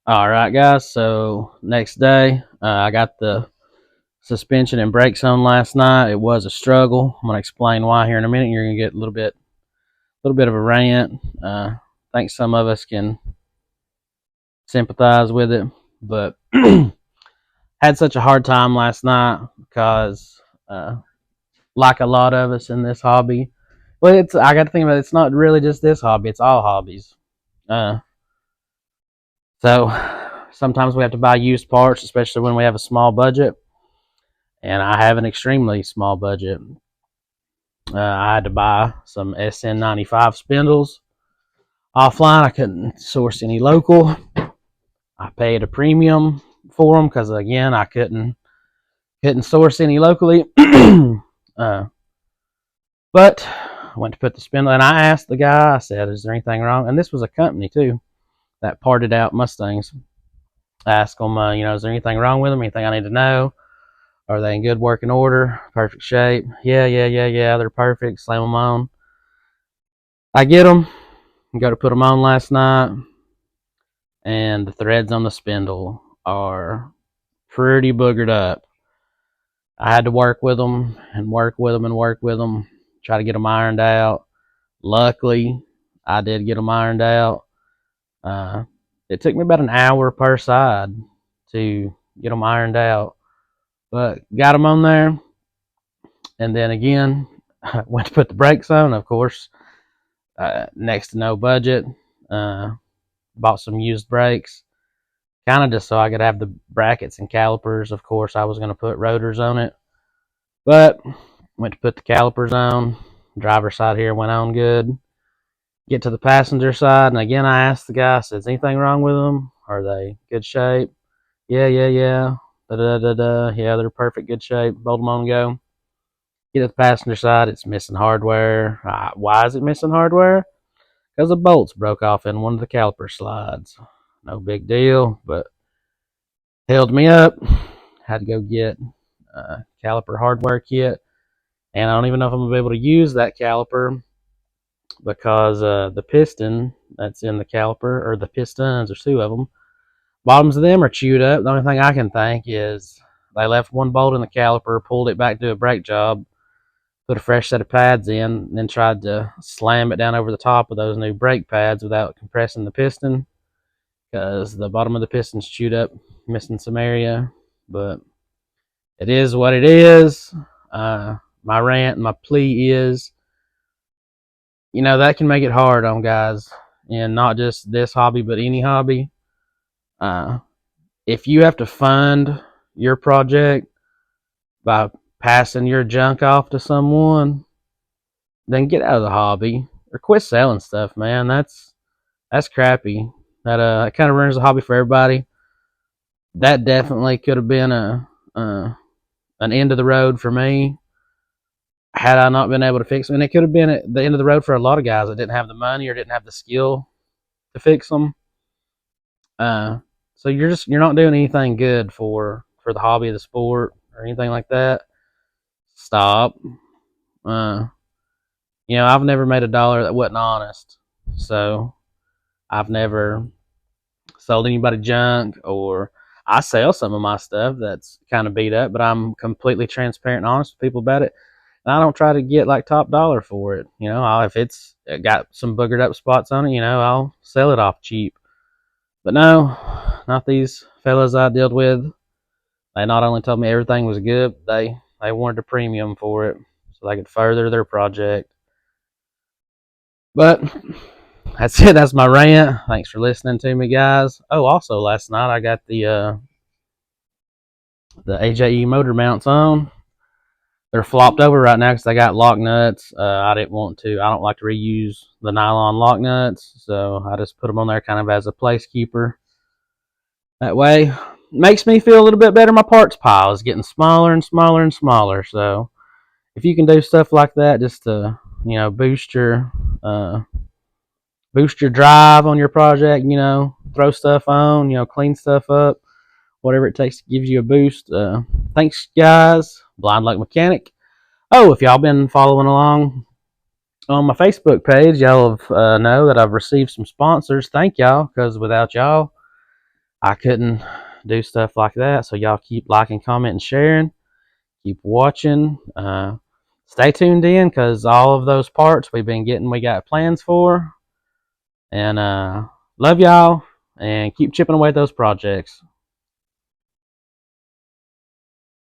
All right, guys. So next day, I got the suspension and brakes on last night. It was a struggle. I'm gonna explain why here in a minute. You're gonna get a little bit of a rant. I think some of us can sympathize with it, but had such a hard time last night because, like a lot of us in this hobby, well, it's I got to think about it, it's not really just this hobby; it's all hobbies. Uh, so sometimes we have to buy used parts, especially when we have a small budget, and I have an extremely small budget. I had to buy some SN95 spindles offline. I couldn't source any local. I paid a premium for them because again I couldn't source any locally. uh, but I went to put the spindle, and I asked the guy. I said, "Is there anything wrong?" And this was a company too that parted out Mustangs. I asked them, is there anything wrong with them? Anything I need to know? Are they in good working order? Perfect shape? Yeah, yeah, yeah, yeah. They're perfect. Slam them on. I get them. Go to put them on last night, and the threads on the spindle are pretty boogered up. I had to work with them and work with them and work with them, try to get them ironed out. Luckily, I did get them ironed out. Uh, it took me about an hour per side to get them ironed out, but got them on there. And then again, I went to put the brakes on. Of course, next to no budget. Uh, Bought some used brakes, kind of just so I could have the brackets and calipers. Of course, I was going to put rotors on it, but went to put the calipers on. Driver's side here went on good. Get to the passenger side, and again, I asked the guy, "Is anything wrong with them? Are they good shape?" Yeah, yeah, yeah. Da da da da. Yeah, they're perfect good shape. Bolt them on and go. Get to the passenger side, it's missing hardware. Why is it missing hardware? Because the bolts broke off in one of the caliper slides. No big deal, but held me up. Had to go get a caliper hardware kit, and I don't even know if I'm gonna be able to use that caliper because the piston that's in the caliper, or the pistons, there's two of them. Bottoms of them are chewed up. The only thing I can think is they left one bolt in the caliper, pulled it back to a brake job, put a fresh set of pads in, and then tried to slam it down over the top of those new brake pads without compressing the piston because the bottom of the piston's chewed up, missing some area. But it is what it is. My rant and my plea is, that can make it hard on guys, and not just this hobby, but any hobby. Uh, if you have to fund your project by passing your junk off to someone, then get out of the hobby or quit selling stuff, man. That's crappy. That it kind of ruins the hobby for everybody. That definitely could have been an end of the road for me had I not been able to fix them. And it could have been at the end of the road for a lot of guys that didn't have the money or didn't have the skill to fix them. Uh, so you're not doing anything good for the hobby of the sport or anything like that. Stop. Uh, I've never made a dollar that wasn't honest. So I've never sold anybody junk, or I sell some of my stuff that's kind of beat up, but I'm completely transparent and honest with people about it. And I don't try to get like top dollar for it. If it's got some boogered up spots on it, I'll sell it off cheap. But no, not these fellas I dealt with. They not only told me everything was good, they wanted a premium for it so they could further their project. But that's it. That's my rant. Thanks for listening to me, guys. Oh, also last night I got the AJE motor mounts on. They're flopped over right now because they got lock nuts. I didn't want to. I don't like to reuse the nylon lock nuts, so I just put them on there kind of as a place keeper. That way, it makes me feel a little bit better. My parts pile is getting smaller and smaller and smaller. So if you can do stuff like that, just to uh, boost your drive on your project, throw stuff on, clean stuff up, whatever it takes to give you a boost. Thanks, guys. Blind Luck Mechanic. Oh, if y'all been following along on my Facebook page, y'all have know that I've received some sponsors. Thank y'all, because without y'all, I couldn't do stuff like that. So y'all keep liking, commenting, sharing. Keep watching. Stay tuned in because all of those parts we got plans for. And love y'all and keep chipping away at those projects.